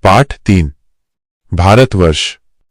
पाठ 3 भारतवर्ष।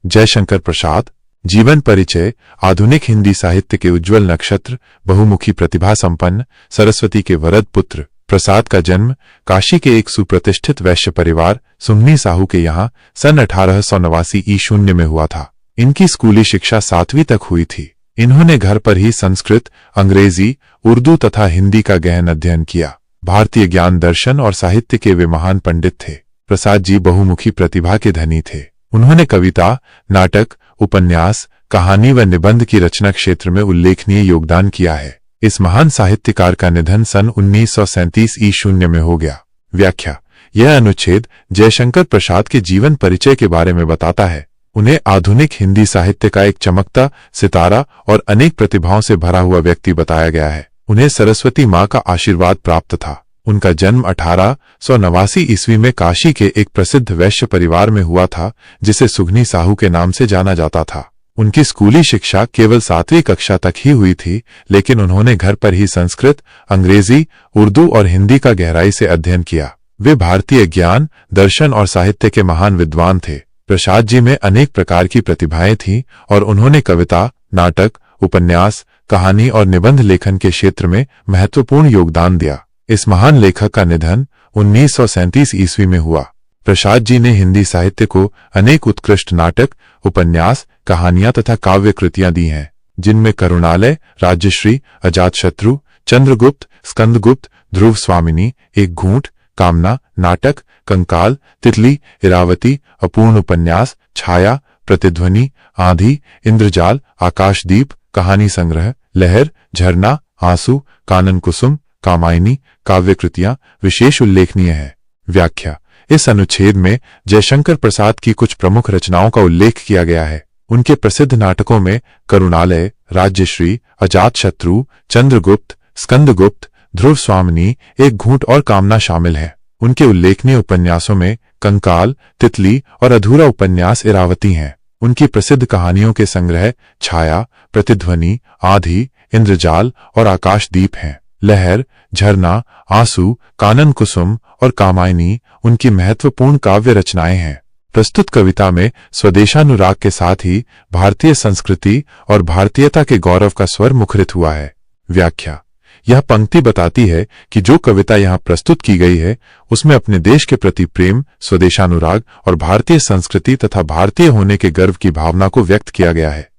जयशंकर प्रसाद। जीवन परिचय। आधुनिक हिंदी साहित्य के उज्जवल नक्षत्र, बहुमुखी प्रतिभा संपन्न, सरस्वती के वरद पुत्र प्रसाद का जन्म काशी के एक सुप्रतिष्ठित वैश्य परिवार सुम्नी साहू के यहाँ सन 1889 ईशून्य में हुआ था। इनकी स्कूली शिक्षा 7वीं तक हुई थी। इन्होंने घर पर ही संस्कृत, अंग्रेजी, उर्दू तथा हिंदी का गहन अध्ययन किया। भारतीय ज्ञान, दर्शन और साहित्य के वे महान पंडित थे। प्रसाद जी बहुमुखी प्रतिभा के धनी थे। उन्होंने कविता, नाटक, उपन्यास, कहानी व निबंध की रचना क्षेत्र में उल्लेखनीय योगदान किया है। इस महान साहित्यकार का निधन सन 1937 ईशून्य में हो गया। व्याख्या। यह अनुच्छेद जयशंकर प्रसाद के जीवन परिचय के बारे में बताता है। उन्हें आधुनिक हिंदी साहित्य का एक चमकता सितारा और अनेक प्रतिभाओं से भरा हुआ व्यक्ति बताया गया है। उन्हें सरस्वती मां का आशीर्वाद प्राप्त था। उनका जन्म 1889 ईस्वी में काशी के एक प्रसिद्ध वैश्य परिवार में हुआ था, जिसे सुगनी साहू के नाम से जाना जाता था। उनकी स्कूली शिक्षा केवल 7वीं कक्षा तक ही हुई थी, लेकिन उन्होंने घर पर ही संस्कृत, अंग्रेजी, उर्दू और हिंदी का गहराई से अध्ययन किया। वे भारतीय ज्ञान, दर्शन और साहित्य के महान विद्वान थे। प्रसाद जी में अनेक प्रकार की प्रतिभाएं थीं और उन्होंने कविता, नाटक, उपन्यास, कहानी और निबंध लेखन के क्षेत्र में महत्वपूर्ण योगदान दिया। इस महान लेखक का निधन 1937 ईस्वी में हुआ। प्रसाद जी ने हिंदी साहित्य को अनेक उत्कृष्ट नाटक, उपन्यास, कहानियां तथा काव्य कृतियां दी हैं, जिनमें करुणालय, राज्यश्री, अजातशत्रु, चंद्रगुप्त, स्कंदगुप्त, ध्रुव स्वामिनी, एक घूंट, कामना, नाटक, कंकाल, तितली, इरावती, अपूर्ण उपन्यास, छाया, प्रतिध्वनि, आंधी, इंद्रजाल, आकाशदीप, कहानी संग्रह, लहर, झरना, आंसू, कानन कुसुम, कामायनी, काव्य कृतियां विशेष उल्लेखनीय है। व्याख्या। इस अनुच्छेद में जयशंकर प्रसाद की कुछ प्रमुख रचनाओं का उल्लेख किया गया है। उनके प्रसिद्ध नाटकों में करुणालय, राज्यश्री, अजातशत्रु, चंद्रगुप्त, स्कंदगुप्त, ध्रुव स्वामिनी, एक घूंट और कामना शामिल है। उनके उल्लेखनीय उपन्यासों में कंकाल, तितली और अधूरा उपन्यास इरावती हैं। उनकी प्रसिद्ध कहानियों के संग्रह छाया, प्रतिध्वनि, आंधी, इंद्रजाल और आकाशदीप हैं। लहर, झरना, आंसू, कानन कुसुम और कामायनी उनकी महत्वपूर्ण काव्य रचनाएं हैं। प्रस्तुत कविता में स्वदेशानुराग के साथ ही भारतीय संस्कृति और भारतीयता के गौरव का स्वर मुखरित हुआ है। व्याख्या। यह पंक्ति बताती है कि जो कविता यहाँ प्रस्तुत की गई है, उसमें अपने देश के प्रति प्रेम, स्वदेशानुराग और भारतीय संस्कृति तथा भारतीय होने के गर्व की भावना को व्यक्त किया गया है।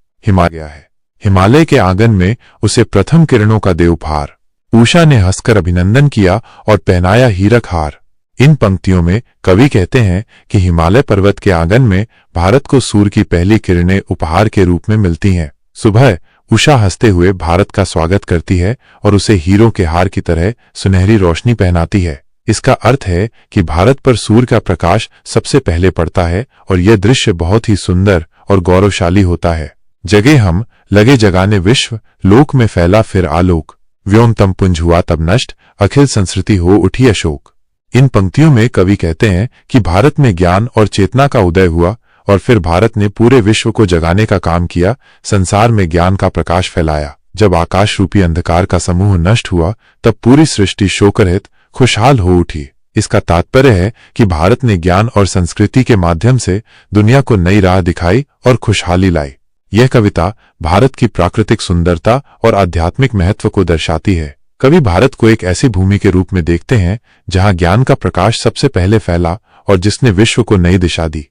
हिमालय के आंगन में उसे प्रथम किरणों का दे उपहार। उषा ने हंसकर अभिनंदन किया और पहनाया हीरक हार। इन पंक्तियों में कवि कहते हैं कि हिमालय पर्वत के आंगन में भारत को सूर्य की पहली किरणें उपहार के रूप में मिलती हैं। सुबह उषा हंसते हुए भारत का स्वागत करती है और उसे हीरों के हार की तरह सुनहरी रोशनी पहनाती है। इसका अर्थ है कि भारत पर सूर्य का प्रकाश सबसे पहले पड़ता है और यह दृश्य बहुत ही सुंदर और गौरवशाली होता है। जगे हम, लगे जगाने विश्व, लोक में फैला फिर आलोक। व्योमतम पुंज हुआ तब नष्ट, अखिल संस्कृति हो उठी अशोक। इन पंक्तियों में कवि कहते हैं कि भारत में ज्ञान और चेतना का उदय हुआ और फिर भारत ने पूरे विश्व को जगाने का काम किया, संसार में ज्ञान का प्रकाश फैलाया। जब आकाश रूपी अंधकार का समूह नष्ट हुआ, तब पूरी सृष्टि शोकरहित, खुशहाल हो उठी। इसका तात्पर्य है कि भारत ने ज्ञान और संस्कृति के माध्यम से दुनिया को नई राह दिखाई और खुशहाली लाई। यह कविता भारत की प्राकृतिक सुंदरता और आध्यात्मिक महत्व को दर्शाती है। कवि भारत को एक ऐसी भूमि के रूप में देखते हैं जहां ज्ञान का प्रकाश सबसे पहले फैला और जिसने विश्व को नई दिशा दी।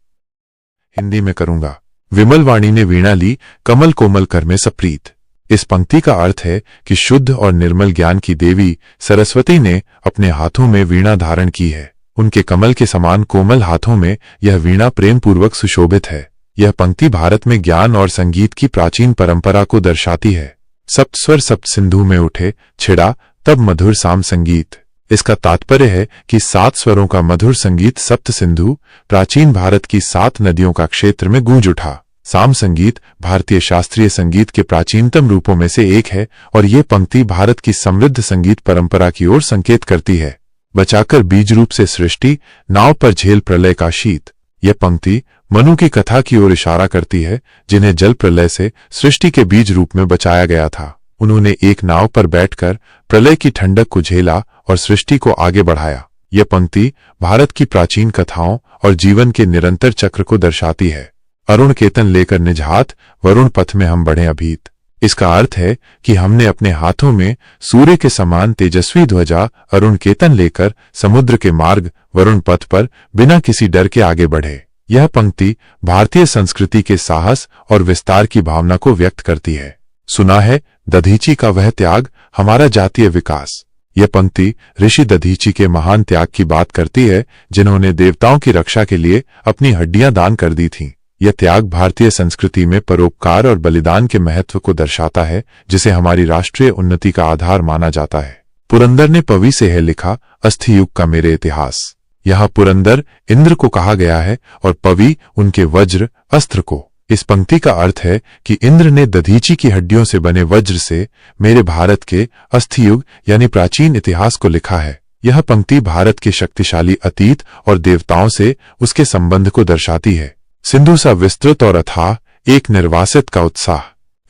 हिंदी में करूंगा। विमल वाणी ने वीणा ली, कमल कोमल कर में सप्रीत। इस पंक्ति का अर्थ है कि शुद्ध और निर्मल ज्ञान की देवी सरस्वती ने अपने हाथों में वीणा धारण की है। उनके कमल के समान कोमल हाथों में यह वीणा प्रेम पूर्वक सुशोभित है। यह पंक्ति भारत में ज्ञान और संगीत की प्राचीन परंपरा को दर्शाती है। सप्त स्वर सप्त सिंधु में उठे, छिड़ा तब मधुर साम संगीत। इसका तात्पर्य है कि 7 स्वरों का मधुर संगीत सप्त सिंधु प्राचीन भारत की 7 नदियों का क्षेत्र में गूंज उठा। साम संगीत भारतीय शास्त्रीय संगीत के प्राचीनतम रूपों में से एक है और ये पंक्ति भारत की समृद्ध संगीत परंपरा की ओर संकेत करती है। बचाकर बीज रूप से सृष्टि, नाव पर झेल प्रलय का शीत। यह पंक्ति मनु की कथा की ओर इशारा करती है, जिन्हें जल प्रलय से सृष्टि के बीज रूप में बचाया गया था। उन्होंने एक नाव पर बैठकर प्रलय की ठंडक को झेला और सृष्टि को आगे बढ़ाया। यह पंक्ति भारत की प्राचीन कथाओं और जीवन के निरंतर चक्र को दर्शाती है। अरुण केतन लेकर निजहात, वरुण पथ में हम बढ़े अभीत। इसका अर्थ है कि हमने अपने हाथों में सूर्य के समान तेजस्वी ध्वजा अरुण केतन लेकर समुद्र के मार्ग वरुण पथ पर बिना किसी डर के आगे बढ़े। यह पंक्ति भारतीय संस्कृति के साहस और विस्तार की भावना को व्यक्त करती है। सुना है दधीची का वह त्याग, हमारा जातीय विकास। यह पंक्ति ऋषि दधीची के महान त्याग की बात करती है, जिन्होंने देवताओं की रक्षा के लिए अपनी हड्डियां दान कर दी थीं। यह त्याग भारतीय संस्कृति में परोपकार और बलिदान के महत्व को दर्शाता है, जिसे हमारी राष्ट्रीय उन्नति का आधार माना जाता है। पुरंदर ने पवी से है लिखा, अस्थि युग का मेरे इतिहास। यहाँ पुरंदर इंद्र को कहा गया है और पवी उनके वज्र अस्त्र को। इस पंक्ति का अर्थ है कि इंद्र ने दधीची की हड्डियों से बने वज्र से मेरे भारत के अस्थि युग यानी प्राचीन इतिहास को लिखा है। यह पंक्ति भारत के शक्तिशाली अतीत और देवताओं से उसके संबंध को दर्शाती है। सिंधु सा विस्तृत और अथाह, एक निर्वासित का उत्साह।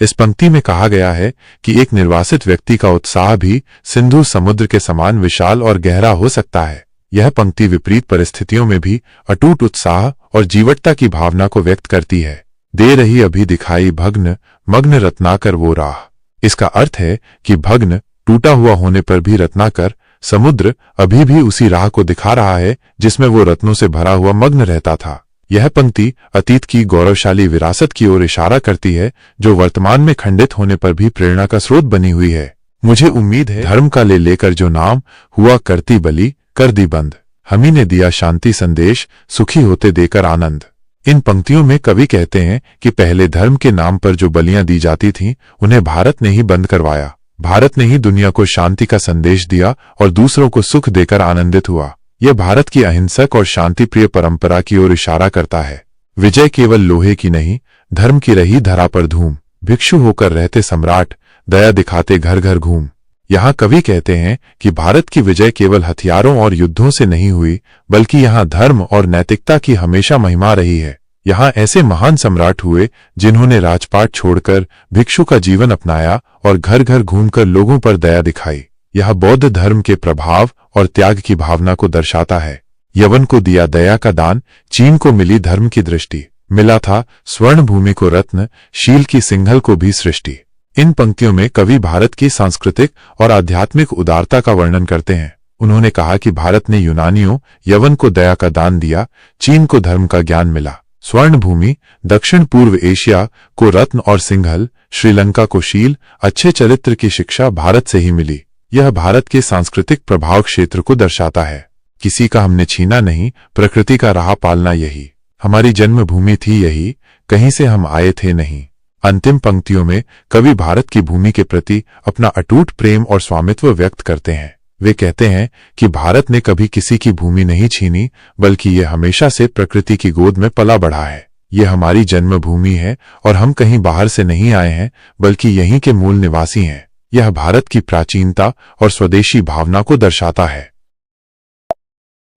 इस पंक्ति में कहा गया है कि एक निर्वासित व्यक्ति का उत्साह भी सिंधु समुद्र के समान विशाल और गहरा हो सकता है। यह पंक्ति विपरीत परिस्थितियों में भी अटूट उत्साह और जीवटता की भावना को व्यक्त करती है। दे रही अभी दिखाई भग्न, मग्न रत्नाकर वो राह। इसका अर्थ है कि भग्न, टूटा हुआ होने पर भी रत्नाकर समुद्र अभी भी उसी राह को दिखा रहा है जिसमें वो रत्नों से भरा हुआ मग्न रहता था। यह पंक्ति अतीत की गौरवशाली विरासत की ओर इशारा करती है, जो वर्तमान में खंडित होने पर भी प्रेरणा का स्रोत बनी हुई है। मुझे उम्मीद है धर्म का ले लेकर जो नाम हुआ करती बलि, कर दी बंद। हमी ने दिया शांति संदेश, सुखी होते देकर आनंद। इन पंक्तियों में कवि कहते हैं कि पहले धर्म के नाम पर जो बलियां दी जाती थीं, उन्हें भारत ने ही बंद करवाया। भारत ने ही दुनिया को शांति का संदेश दिया और दूसरों को सुख देकर आनंदित हुआ। यह भारत की अहिंसक और शांतिप्रिय परंपरा की ओर इशारा करता है। विजय केवल लोहे की नहीं, धर्म की रही धरा पर धूम। भिक्षु होकर रहते सम्राट, दया दिखाते घर घर घूम। यहाँ कवि कहते हैं कि भारत की विजय केवल हथियारों और युद्धों से नहीं हुई, बल्कि यहाँ धर्म और नैतिकता की हमेशा महिमा रही है। यहाँ ऐसे महान सम्राट हुए जिन्होंने राजपाट छोड़कर भिक्षु का जीवन अपनाया और घर घर घूमकर लोगों पर दया दिखाई। यह बौद्ध धर्म के प्रभाव और त्याग की भावना को दर्शाता है। यवन को दिया दया का दान, चीन को मिली धर्म की दृष्टि। मिला था स्वर्ण भूमि को रत्न, शील की सिंघल को भी सृष्टि। इन पंक्तियों में कवि भारत की सांस्कृतिक और आध्यात्मिक उदारता का वर्णन करते हैं। उन्होंने कहा कि भारत ने यूनानियों, यवन को दया का दान दिया, चीन को धर्म का ज्ञान मिला। स्वर्ण भूमि, दक्षिण पूर्व एशिया को रत्न और सिंघल, श्रीलंका को शील, अच्छे चरित्र की शिक्षा भारत से ही मिली। यह भारत के सांस्कृतिक प्रभाव क्षेत्र को दर्शाता है। किसी का हमने छीना नहीं, प्रकृति का रहा पालना यही। हमारी जन्मभूमि थी यही, कहीं से हम आए थे नहीं। अंतिम पंक्तियों में कवि भारत की भूमि के प्रति अपना अटूट प्रेम और स्वामित्व व्यक्त करते हैं। वे कहते हैं कि भारत ने कभी किसी की भूमि नहीं छीनी, बल्कि यह हमेशा से प्रकृति की गोद में पला बढ़ा है। यह हमारी जन्मभूमि है और हम कहीं बाहर से नहीं आए हैं, बल्कि यहीं के मूल निवासी हैं। यह भारत की प्राचीनता और स्वदेशी भावना को दर्शाता है।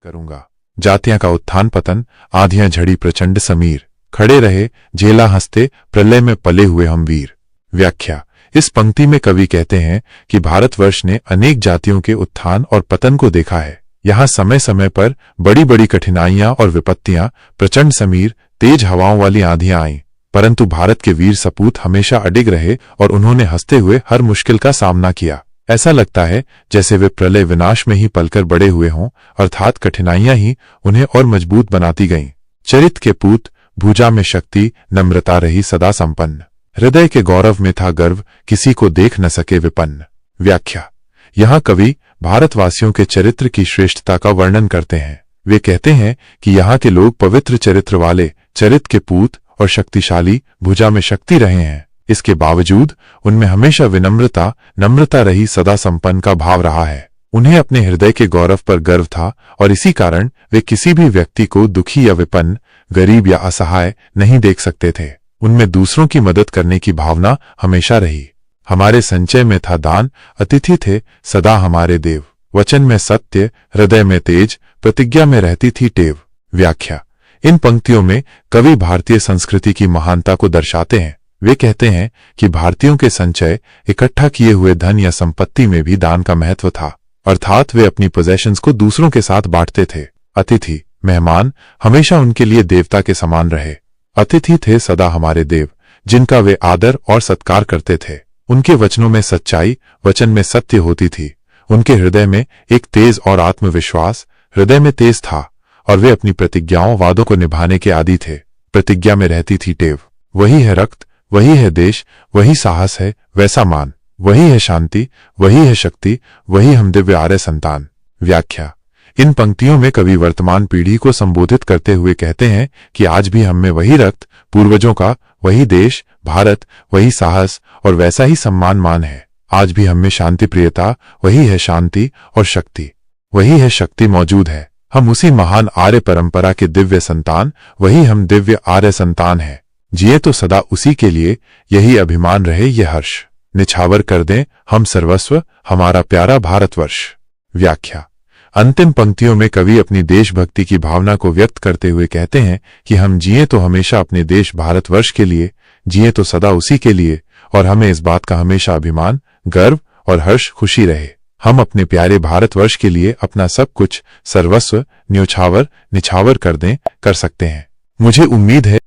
करूंगा जातियां का उत्थान पतन, आंधियां झड़ी प्रचंड समीर, खड़े रहे झेला हंसते, प्रलय में पले हुए हम वीर। व्याख्या। इस पंक्ति में कवि कहते हैं कि भारतवर्ष ने अनेक जातियों के उत्थान और पतन को देखा है। यहाँ समय समय पर बड़ी बड़ी कठिनाइयां और विपत्तियां, प्रचंड समीर, तेज हवाओं वाली आंधियां आईं, परंतु भारत के वीर सपूत हमेशा अडिग रहे और उन्होंने हंसते हुए हर मुश्किल का सामना किया। ऐसा लगता है जैसे वे प्रलय विनाश में ही पलकर बड़े हुए हों, अर्थात कठिनाइयां ही उन्हें और मजबूत बनाती गईं। चरित के पूत, भुजा में शक्ति, नम्रता रही सदा संपन्न। हृदय के गौरव में था गर्व, किसी को देख न सके विपन्न। व्याख्या। यहाँ कवि भारतवासियों के चरित्र की श्रेष्ठता का वर्णन करते हैं। वे कहते हैं कि यहाँ के लोग पवित्र चरित्र वाले, चरित के पूत और शक्तिशाली, भुजा में शक्ति रहे हैं। इसके बावजूद उनमें हमेशा विनम्रता, नम्रता रही सदा संपन्न का भाव रहा है। उन्हें अपने हृदय के गौरव पर गर्व था और इसी कारण वे किसी भी व्यक्ति को दुखी या विपन्न, गरीब या असहाय नहीं देख सकते थे। उनमें दूसरों की मदद करने की भावना हमेशा रही। हमारे संचय में था दान, अतिथि थे सदा हमारे देव। वचन में सत्य, हृदय में तेज, प्रतिज्ञा में रहती थी टेव। व्याख्या। इन पंक्तियों में कवि भारतीय संस्कृति की महानता को दर्शाते हैं। वे कहते हैं कि भारतीयों के संचय, इकट्ठा किए हुए धन या संपत्ति में भी दान का महत्व था। अर्थात वे अपनी पोजेशंस को दूसरों के साथ बांटते थे। अतिथि मेहमान हमेशा उनके लिए देवता के समान रहे। अतिथि थे सदा हमारे देव, जिनका वे आदर और सत्कार करते थे। उनके वचनों में सच्चाई, वचन में सत्य होती थी। उनके हृदय में एक तेज और आत्मविश्वास हृदय में तेज था, और वे अपनी प्रतिज्ञाओं वादों को निभाने के आदी थे। प्रतिज्ञा में रहती थी टेव। वही है रक्त, वही है देश, वही साहस है, वैसा मान। वही है शांति, वही है शक्ति, वही हम दिव्य आर्य संतान। व्याख्या। इन पंक्तियों में कवि वर्तमान पीढ़ी को संबोधित करते हुए कहते हैं कि आज भी हम में वही रक्त, पूर्वजों का वही देश भारत, वही साहस और वैसा ही सम्मान मान है। आज भी हम में शांति प्रियता, वही है शांति और शक्ति, वही है शक्ति मौजूद है। हम उसी महान आर्य परंपरा के दिव्य संतान, वही हम दिव्य आर्य संतान हैं। जिए तो सदा उसी के लिए, यही अभिमान रहे ये हर्ष। निछावर कर दें हम सर्वस्व, हमारा प्यारा भारतवर्ष। व्याख्या। अंतिम पंक्तियों में कवि अपनी देशभक्ति की भावना को व्यक्त करते हुए कहते हैं कि हम जिए तो हमेशा अपने देश भारतवर्ष के लिए, जिए तो सदा उसी के लिए, और हमें इस बात का हमेशा अभिमान, गर्व और हर्ष खुशी रहे। हम अपने प्यारे भारतवर्ष के लिए अपना सब कुछ सर्वस्व निछावर कर सकते हैं। मुझे उम्मीद है